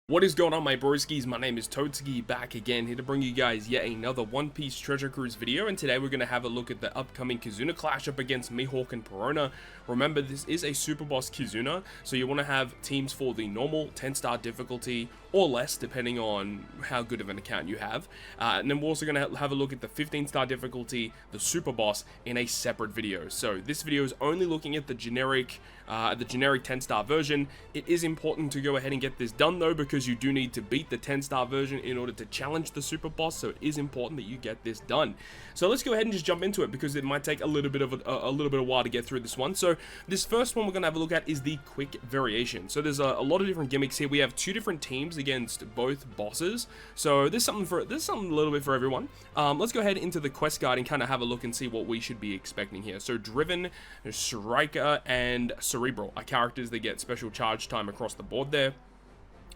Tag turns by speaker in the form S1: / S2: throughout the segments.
S1: What is going on, my broskiis? My name is Totsuki, back again, here to bring you guys yet another One Piece Treasure Cruise video, and today we're going to have a look at the upcoming Kizuna clash up against Mihawk and Perona. Remember, this is a Super Boss Kizuna, so you want to have teams for the normal 10-star difficulty, or less, depending on how good of an account you have. And then we're also going to have a look at the 15-star difficulty, the Super Boss, in a separate video. So this video is only looking at the generic 10-star version. It is important to go ahead and get this done though, because you do need to beat the 10-star version in order to challenge the Super Boss, so it is important that you get this done. So let's go ahead and just jump into it, because it might take a little bit of a while to get through this one. So this first one we're going to have a look at is the quick variation. So there's a lot of different gimmicks here. We have two different teams against both bosses, so there's something a little bit for everyone. Let's go ahead into the quest guide and kind of have a look and see what we should be expecting here. So Driven, Striker, and Cerebral are characters that get special charge time across the board there.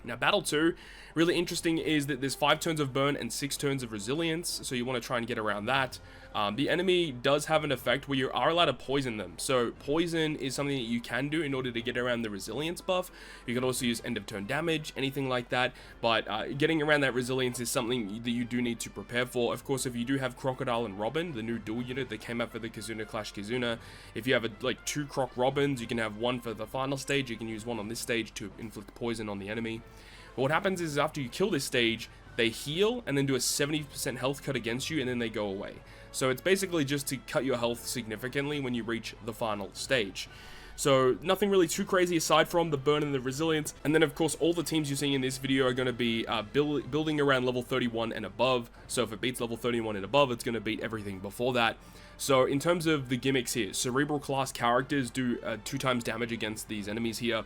S1: Now, Battle 2, really interesting is that there's 5 turns of burn and 6 turns of resilience, so you want to try and get around that. The enemy does have an effect where you are allowed to poison them, so poison is something that you can do in order to get around the resilience buff. You can also use end of turn damage, anything like that, but getting around that resilience is something that you do need to prepare for. Of course, if you do have Crocodile and Robin, the new dual unit that came out for the Kizuna Clash Kizuna, if you have like 2 Croc Robins, you can have one for the final stage, you can use one on this stage to inflict poison on the enemy. But what happens is after you kill this stage, they heal and then do a 70% health cut against you, and then they go away. So it's basically just to cut your health significantly when you reach the final stage. So nothing really too crazy aside from the burn and the resilience. And then of course all the teams you're seeing in this video are going to be building around level 31 and above. So if it beats level 31 and above, it's going to beat everything before that. So in terms of the gimmicks here, Cerebral class characters do 2 times damage against these enemies here.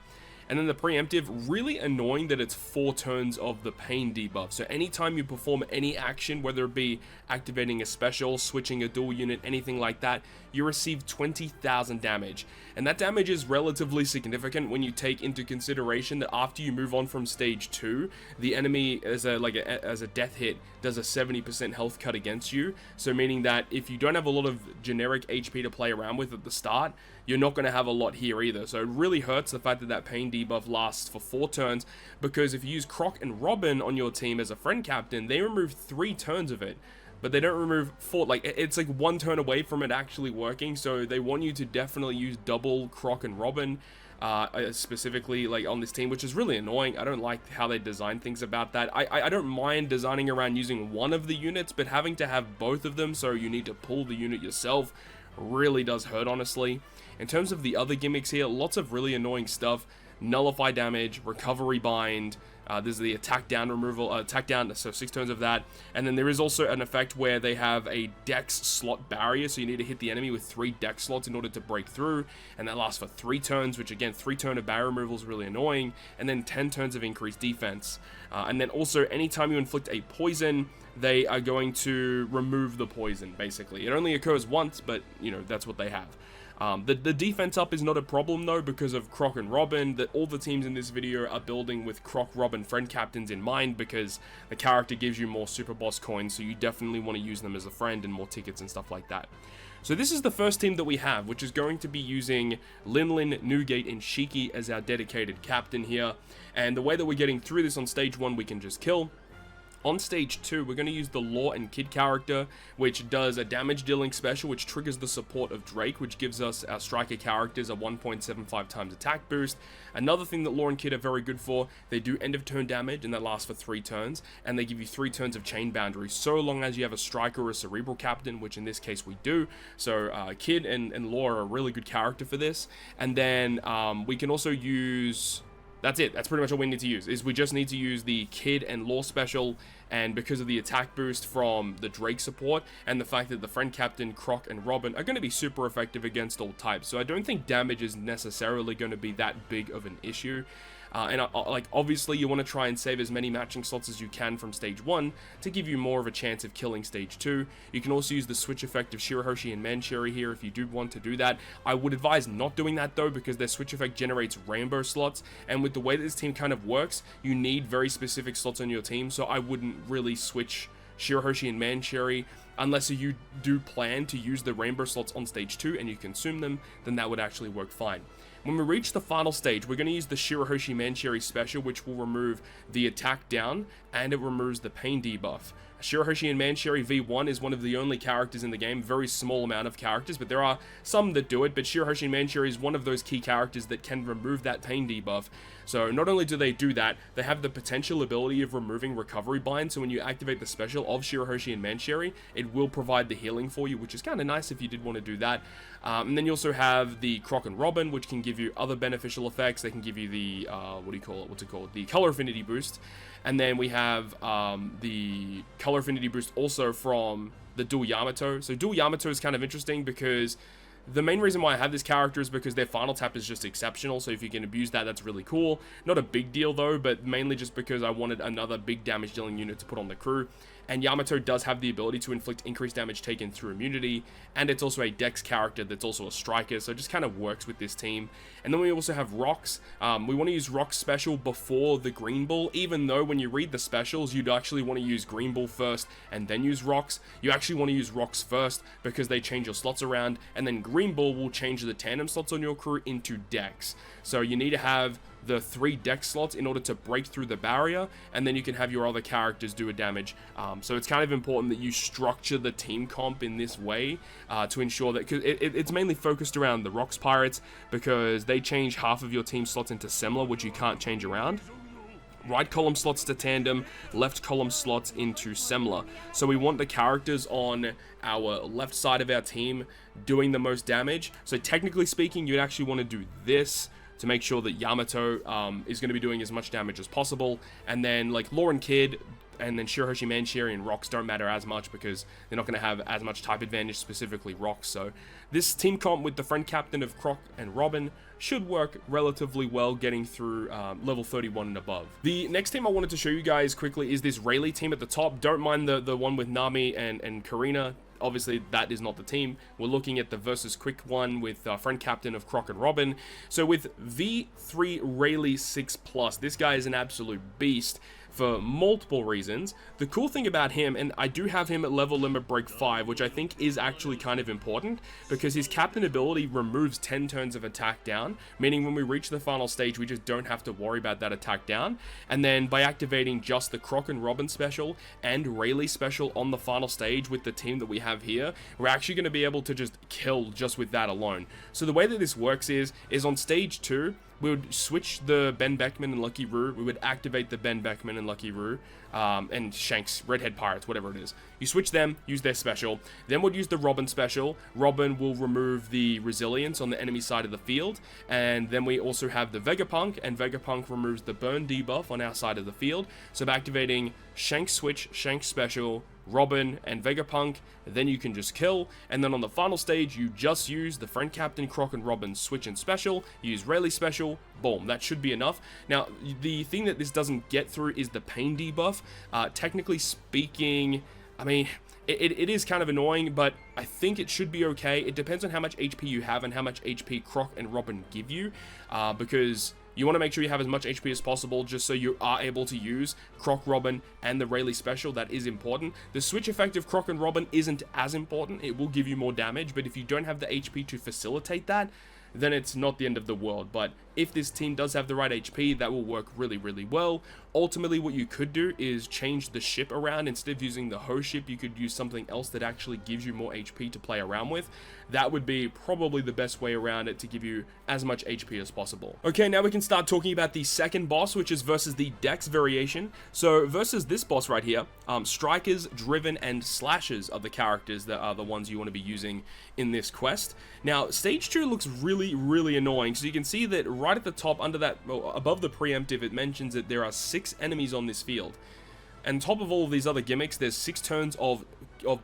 S1: And then the preemptive, really annoying that it's 4 turns of the pain debuff. So anytime you perform any action, whether it be activating a special, switching a dual unit, anything like that, you receive 20,000 damage. And that damage is relatively significant when you take into consideration that after you move on from stage 2, the enemy as a death hit does a 70% health cut against you. So meaning that if you don't have a lot of generic HP to play around with at the start, you're not going to have a lot here either. So it really hurts the fact that that pain debuff lasts for 4 turns, because if you use Croc and Robin on your team as a friend captain, they remove 3 turns of it, but they don't remove 4. Like, it's like 1 turn away from it actually working. So they want you to definitely use double Croc and Robin specifically like on this team, which is really annoying. I don't like how they design things about that. I don't mind designing around using one of the units, but having to have both of them, so you need to pull the unit yourself, really does hurt, honestly. In terms of the other gimmicks here, lots of really annoying stuff. Nullify damage, recovery bind, there's the attack down removal, attack down, so 6 turns of that. And then there is also an effect where they have a DEX slot barrier, so you need to hit the enemy with 3 DEX slots in order to break through, and that lasts for 3 turns, which again, 3 turn of barrier removal is really annoying, and then 10 turns of increased defense. And then also, anytime you inflict a poison, they are going to remove the poison, basically. It only occurs once, but, you know, that's what they have. The defense up is not a problem though, because of Croc and Robin. That all the teams in this video are building with Croc, Robin, friend captains in mind, because the character gives you more Super Boss coins, so you definitely want to use them as a friend and more tickets and stuff like that. So this is the first team that we have, which is going to be using Lin, Newgate, and Shiki as our dedicated captain here. And the way that we're getting through this on stage 1, we can just kill. On stage 2, we're going to use the Law and Kid character, which does a damage dealing special, which triggers the support of Drake, which gives us our striker characters a 1.75 times attack boost. Another thing that Law and Kid are very good for, they do end of turn damage, and that lasts for 3 turns, and they give you 3 turns of chain boundary, so long as you have a striker or a cerebral captain, which in this case we do. So Kid and Law are a really good character for this. And then we can also use... That's it. That's pretty much all we need to use, is we just need to use the Kid and Law special, and because of the attack boost from the Drake support, and the fact that the friend captain, Croc, and Robin are going to be super effective against all types, so I don't think damage is necessarily going to be that big of an issue. Like, obviously you want to try and save as many matching slots as you can from stage 1 to give you more of a chance of killing stage 2. You can also use the switch effect of Shirahoshi and Manchuri here if you do want to do that. I would advise not doing that though, because their switch effect generates rainbow slots, and with the way that this team kind of works, you need very specific slots on your team, so I wouldn't really switch Shirahoshi and Manchuri unless you do plan to use the rainbow slots on stage 2 and you consume them. Then that would actually work fine. When we reach the final stage, we're going to use the Shirahoshi Mancherry special, which will remove the attack down, and it removes the pain debuff. Shirahoshi and Mancherry V1 is one of the only characters in the game, very small amount of characters, but there are some that do it, but Shirahoshi and Mancherry is one of those key characters that can remove that pain debuff. So not only do they do that, they have the potential ability of removing recovery bind, so when you activate the special of Shirahoshi and Mancherry, it will provide the healing for you, which is kind of nice if you did want to do that. And then you also have the Croc and Robin, which can give you other beneficial effects. They can give you the, the color affinity boost. And then we have the color affinity boost also from the dual Yamato. So dual Yamato is kind of interesting because the main reason why I have this character is because their final tap is just exceptional, so if you can abuse that, that's really cool. Not a big deal though, but mainly just because I wanted another big damage dealing unit to put on the crew. And Yamato does have the ability to inflict increased damage taken through immunity, and it's also a Dex character that's also a striker, so it just kind of works with this team. And then we also have Rocks. We want to use Rocks special before the Green Bull, even though when you read the specials, you'd actually want to use Green Bull first and then use Rocks. You actually want to use Rocks first because they change your slots around, and then Green Bull will change the tandem slots on your crew into Dex. So you need to have the 3 Dex slots in order to break through the barrier, and then you can have your other characters do a damage. So it's kind of important that you structure the team comp in this way to ensure that, because it's mainly focused around the Rocks Pirates, because they change half of your team slots into Semler, which you can't change around. Right column slots to tandem, left column slots into Semler. So we want the characters on our left side of our team doing the most damage. So technically speaking, you'd actually want to do this to make sure that Yamato is going to be doing as much damage as possible. And then like Lauren Kidd and then Shirahoshi Mancherry and Rocks don't matter as much because they're not going to have as much type advantage, specifically Rocks. So this team comp with the friend captain of Croc and Robin should work relatively well getting through level 31 and above. The next team I wanted to show you guys quickly is this Rayleigh team at the top. Don't mind the one with Nami and Karina. Obviously, that is not the team. We're looking at the versus quick one with friend captain of Croc and Robin. So with V3 Rayleigh 6+, this guy is an absolute beast for multiple reasons. The cool thing about him, and I do have him at level limit break 5, which I think is actually kind of important, because his captain ability removes 10 turns of attack down, meaning when we reach the final stage, we just don't have to worry about that attack down. And then by activating just the Croc and Robin special and Rayleigh special on the final stage with the team that we have here, we're actually going to be able to just kill just with that alone. So the way that this works is on stage 2, we would switch the Ben Beckman and Lucky Roo. We would activate the Ben Beckman and Lucky Roo, and Shanks, Redhead Pirates, whatever it is. You switch them, use their special. Then we'll use the Robin special. Robin will remove the resilience on the enemy side of the field. And then we also have the Vegapunk, and Vegapunk removes the burn debuff on our side of the field. So by activating Shanks switch, Shanks special, Robin and Vegapunk, then you can just kill. And then on the final stage, you just use the friend captain Croc and Robin switch and special, use Rayleigh special, boom, that should be enough. Now the thing that this doesn't get through is the pain debuff. Technically speaking, I mean, it is kind of annoying, but I think it should be okay. It depends on how much HP you have and how much HP Croc and Robin give you, because you want to make sure you have as much HP as possible just so you are able to use Croc, Robin, and the Rayleigh special. That is important. The switch effect of Croc and Robin isn't as important. It will give you more damage, but if you don't have the HP to facilitate that, then it's not the end of the world. But if this team does have the right HP, that will work really, really well. Ultimately, what you could do is change the ship around. Instead of using the host ship, you could use something else that actually gives you more HP to play around with. That would be probably the best way around it to give you as much HP as possible. Okay, now we can start talking about the second boss, which is versus the Dex variation. So versus this boss right here, strikers, driven, and slashers are the characters that are the ones you want to be using in this quest. Now, stage 2 looks really, really annoying. So you can see that right at the top, under that, well, above the preemptive, it mentions that there are 6 enemies on this field. And top of all of these other gimmicks, there's 6 turns of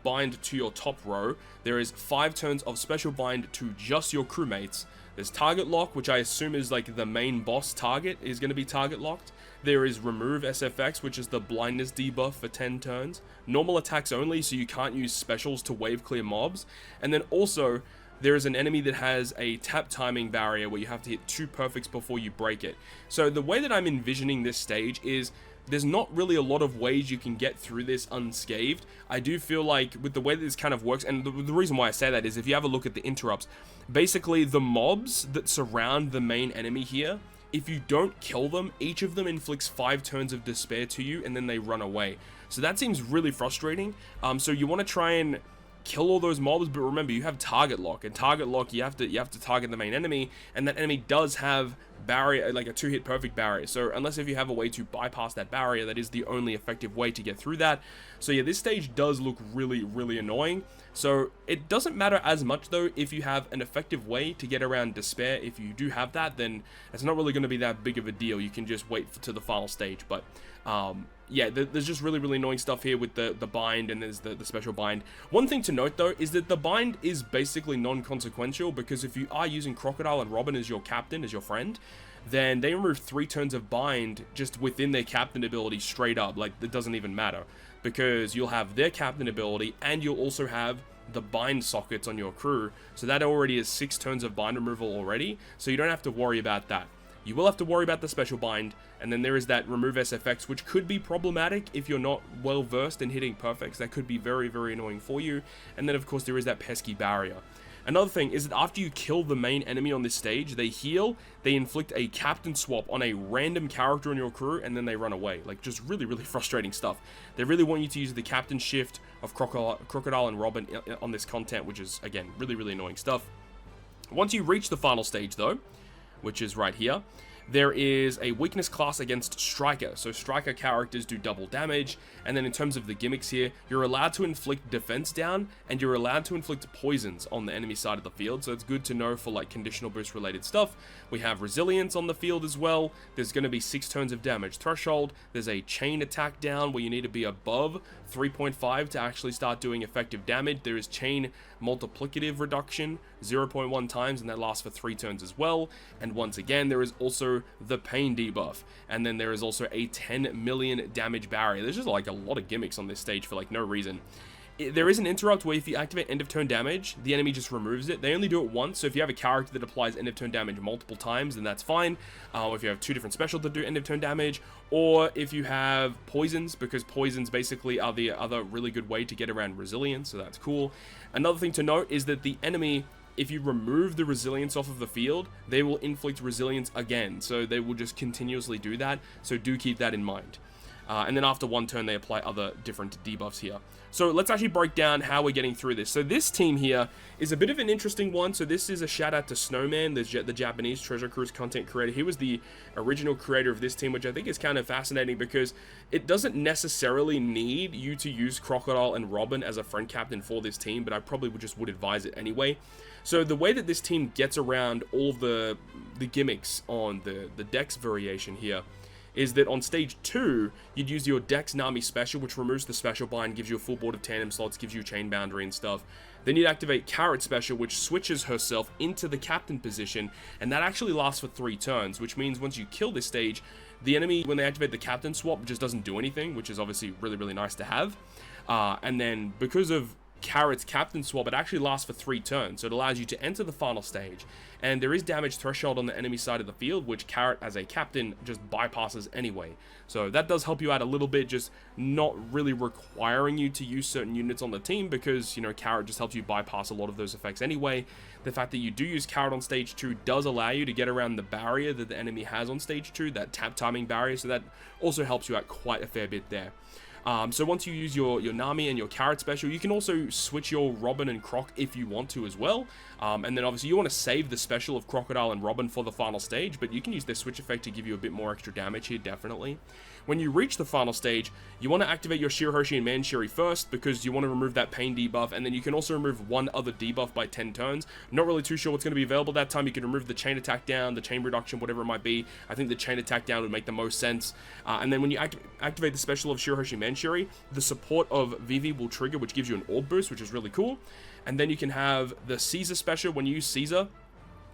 S1: bind to your top row. There is 5 turns of special bind to just your crewmates. There's target lock, which I assume is like the main boss target is going to be target locked. There is remove SFX, which is the blindness debuff for 10 turns. Normal attacks only, so you can't use specials to wave clear mobs. And then also, there is an enemy that has a tap timing barrier where you have to hit 2 perfects before you break it. So the way that I'm envisioning this stage is there's not really a lot of ways you can get through this unscathed. I do feel like with the way that this kind of works, and the reason why I say that is if you have a look at the interrupts, basically the mobs that surround the main enemy here, if you don't kill them, each of them inflicts 5 turns of despair to you, and then they run away. So that seems really frustrating. So you want to try and kill all those mobs, but remember, you have target lock, and target lock, you have to target the main enemy, and that enemy does have barrier, like a 2-hit perfect barrier. So unless if you have a way to bypass that barrier, that is the only effective way to get through that. So yeah, this stage does look really, really annoying. So it doesn't matter as much though if you have an effective way to get around despair. If you do have that, then it's not really going to be that big of a deal. You can just wait to the final stage. But yeah, there's just really, really annoying stuff here with the bind, and there's the special bind. One thing to note though is that the bind is basically non-consequential, because if you are using Crocodile and Robin as your captain, as your friend, then they remove 3 turns of bind just within their captain ability straight up. Like, it doesn't even matter, because you'll have their captain ability and you'll also have the bind sockets on your crew. So that already is 6 turns of bind removal already, so you don't have to worry about that. You will have to worry about the special bind, and then there is that remove SFX, which could be problematic if you're not well versed in hitting perfects. That could be very, very annoying for you. And then of course there is that pesky barrier. Another thing is that after you kill the main enemy on this stage, they heal, they inflict a captain swap on a random character in your crew, and then they run away. Like, just really, really frustrating stuff. They really want you to use the captain shift of Crocodile and Robin on this content, which is, again, really, really annoying stuff. Once you reach the final stage, though, which is right here, there is a weakness class against Striker. So Striker characters do double damage, and then in terms of the gimmicks here, you're allowed to inflict defense down, and you're allowed to inflict poisons on the enemy side of the field. So it's good to know for like conditional boost related stuff. We have resilience on the field as well. There's going to be 6 turns of damage threshold. There's a chain attack down where you need to be above 3.5 to actually start doing effective damage. There is chain multiplicative reduction 0.1 times, and that lasts for 3 turns as well. And once again, there is also the pain debuff, and then there is also a 10 million damage barrier. There's just like a lot of gimmicks on this stage for like no reason. There is an interrupt where if you activate end of turn damage, the enemy just removes it. They only do it once, so if you have a character that applies end of turn damage multiple times, then that's fine. If you have 2 different specials that do end of turn damage, or if you have poisons, because poisons basically are the other really good way to get around resilience, so that's cool. Another thing to note is that the enemy, if you remove the resilience off of the field, they will inflict resilience again, so they will just continuously do that, so do keep that in mind. And then after 1 turn, they apply other different debuffs here. So let's actually break down how we're getting through this. So this team here is a bit of an interesting one. So this is a shout out to Snowman, the Japanese Treasure Cruise content creator. He was the original creator of this team, which I think is kind of fascinating because it doesn't necessarily need you to use Crocodile and Robin as a friend captain for this team, but I probably would advise it anyway. So the way that this team gets around all of the gimmicks on the DEX variation here is that on stage 2, you'd use your DEX Nami special, which removes the special bind, gives you a full board of tandem slots, gives you chain boundary and stuff. Then you'd activate Carrot special, which switches herself into the captain position, and that actually lasts for 3 turns, which means once you kill this stage, the enemy, when they activate the captain swap, just doesn't do anything, which is obviously really, really nice to have. And then because of Carrot's captain swap, it actually lasts for 3 turns, so it allows you to enter the final stage, and there is damage threshold on the enemy side of the field, which Carrot as a captain just bypasses anyway. So that does help you out a little bit, just not really requiring you to use certain units on the team, because, you know, Carrot just helps you bypass a lot of those effects anyway. The fact that you do use Carrot on stage 2 does allow you to get around the barrier that the enemy has on stage 2, that tap timing barrier, so that also helps you out quite a fair bit there. So once you use your Nami and your Carrot special, you can also switch your Robin and Croc if you want to as well. And then obviously you want to save the special of Crocodile and Robin for the final stage, but you can use their switch effect to give you a bit more extra damage here, definitely. When you reach the final stage, you want to activate your Shirahoshi and Manshiri first, because you want to remove that pain debuff, and then you can also remove 1 other debuff by 10 turns. Not really too sure what's going to be available that time. You can remove the chain attack down, the chain reduction, whatever it might be. I think the chain attack down would make the most sense. And then when you activate the special of Shirahoshi and Manshiri, the support of Vivi will trigger, which gives you an orb boost, which is really cool. And then you can have the Caesar special. When you use Caesar,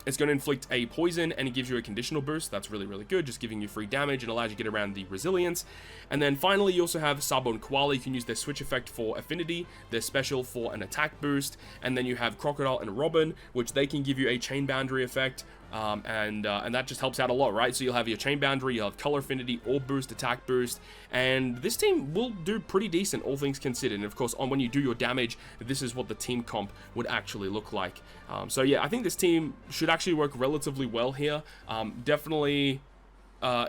S1: it's going to inflict a poison, and it gives you a conditional boost. That's really, really good, just giving you free damage and allows you to get around the resilience. And then finally, you also have Sabo and Koala. You can use their switch effect for affinity, their special for an attack boost, and then you have Crocodile and Robin, which they can give you a chain boundary effect. and that just helps out a lot, right? So you'll have your chain boundary, you'll have color affinity, orb boost, attack boost, and this team will do pretty decent, all things considered. And of course, when you do your damage, this is what the team comp would actually look like. So yeah, I think this team should actually work relatively well here. Definitely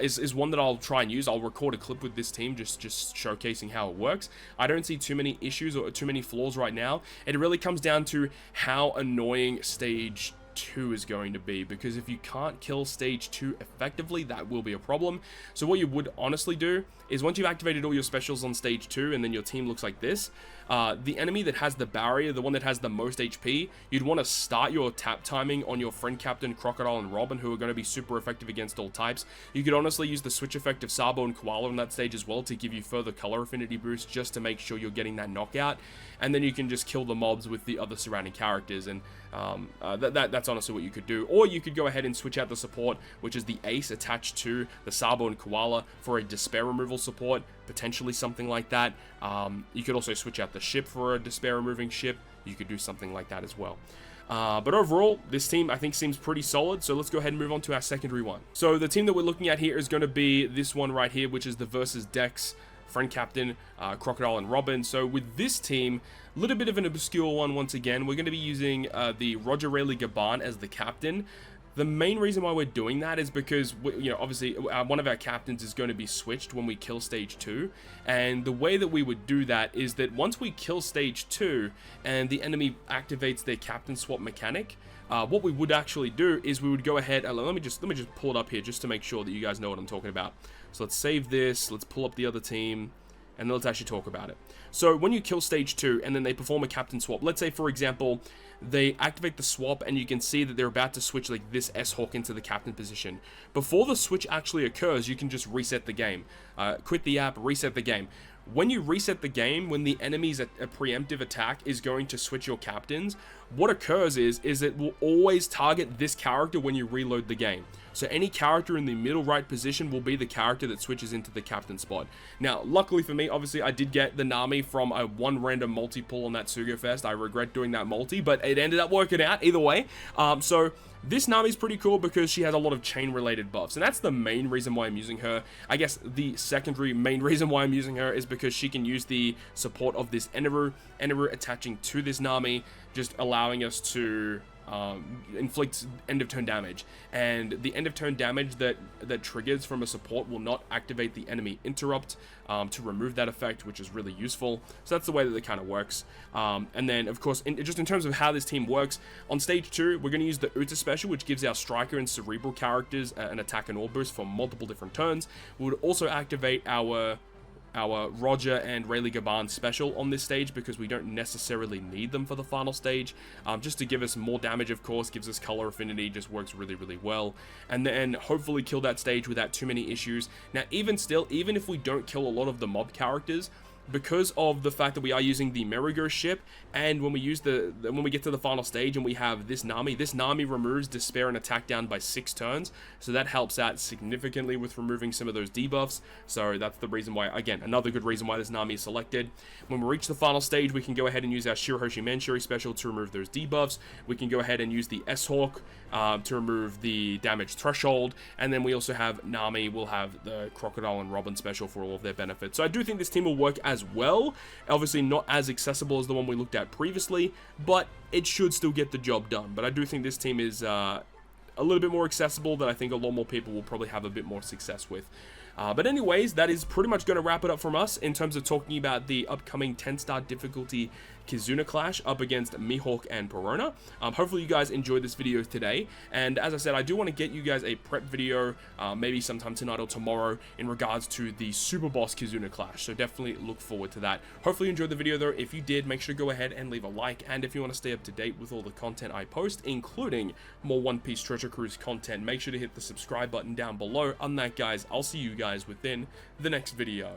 S1: is one that I'll try and use. I'll record a clip with this team just showcasing how it works. I don't see too many issues or too many flaws right now. It really comes down to how annoying stage 2 is going to be, because if you can't kill stage 2 effectively, that will be a problem. So what you would honestly do is, once you've activated all your specials on stage 2 and then your team looks like this, the enemy that has the barrier, the one that has the most HP, you'd want to start your tap timing on your friend captain Crocodile and Robin, who are going to be super effective against all types. You could honestly use the switch effect of Sabo and Koala on that stage as well to give you further color affinity boost, just to make sure you're getting that knockout, and then you can just kill the mobs with the other surrounding characters. And that's honestly what you could do. Or you could go ahead and switch out the support, which is the Ace attached to the Sabo and Koala, for a despair removal support, potentially something like that. You could also switch out the ship for a despair removing ship. You could do something like that as well. But overall, this team I think seems pretty solid, so let's go ahead and move on to our secondary one. So the team that we're looking at here is going to be this one right here, which is the versus DEX friend captain, Crocodile and Robin. So with this team, a little bit of an obscure one once again. We're going to be using the Roger Rayleigh Team as the captain. The main reason why we're doing that is because, obviously one of our captains is going to be switched when we kill stage 2, and the way that we would do that is that once we kill stage 2 and the enemy activates their captain swap mechanic, what we would actually do is we would go ahead and let me just pull it up here just to make sure that you guys know what I'm talking about. So let's save this, let's pull up the other team, and let's actually talk about it. So when you kill stage 2 and then they perform a captain swap, let's say for example they activate the swap and you can see that they're about to switch like this S-Hawk into the captain position. Before the switch actually occurs, you can just reset the game. Quit the app, reset the game. When you reset the game, when the enemy's a preemptive attack is going to switch your captains, what occurs is it will always target this character when you reload the game. So any character in the middle right position will be the character that switches into the captain spot. Now, luckily for me, obviously, I did get the Nami from a one random multi-pull on that Sugo Fest. I regret doing that multi, but it ended up working out either way. So this Nami's pretty cool because she has a lot of chain-related buffs, and that's the main reason why I'm using her. I guess the secondary main reason why I'm using her is because she can use the support of this Eneru attaching to this Nami, just allowing us to inflict end of turn damage, and the end of turn damage that triggers from a support will not activate the enemy interrupt to remove that effect, which is really useful. So that's the way that it kind of works. And then of course, just in terms of how this team works, on stage 2 we're going to use the Uta special, which gives our striker and cerebral characters an attack and orb boost for multiple different turns. We would also activate our Roger and Rayleigh Team special on this stage because we don't necessarily need them for the final stage, just to give us more damage, of course, gives us color affinity, just works really well, and then hopefully kill that stage without too many issues. Now even if we don't kill a lot of the mob characters, because of the fact that we are using the Merry-Go ship, and when we get to the final stage and we have this Nami removes despair and attack down by 6 turns, so that helps out significantly with removing some of those debuffs. So that's the reason why, again, another good reason why this Nami is selected. When we reach the final stage, we can go ahead and use our Shirahoshi Manchuri special to remove those debuffs. We can go ahead and use the S-Hawk to remove the damage threshold, and then we also have Nami will have the Crocodile and Robin special for all of their benefits. So I do think this team will work as well. Obviously not as accessible as the one we looked at previously, but it should still get the job done. But I do think this team is a little bit more accessible that I think a lot more people will probably have a bit more success with. But anyways, that is pretty much going to wrap it up from us in terms of talking about the upcoming 10-star difficulty Kizuna clash up against Mihawk and Perona. Hopefully you guys enjoyed this video today, and as I said, I do want to get you guys a prep video maybe sometime tonight or tomorrow in regards to the Super Boss Kizuna clash, so definitely look forward to that. Hopefully you enjoyed the video though. If you did, make sure to go ahead and leave a like, and if you want to stay up to date with all the content I post, including more One Piece Treasure Cruise content, make sure to hit the subscribe button down below. On that, guys, I'll see you guys within the next video.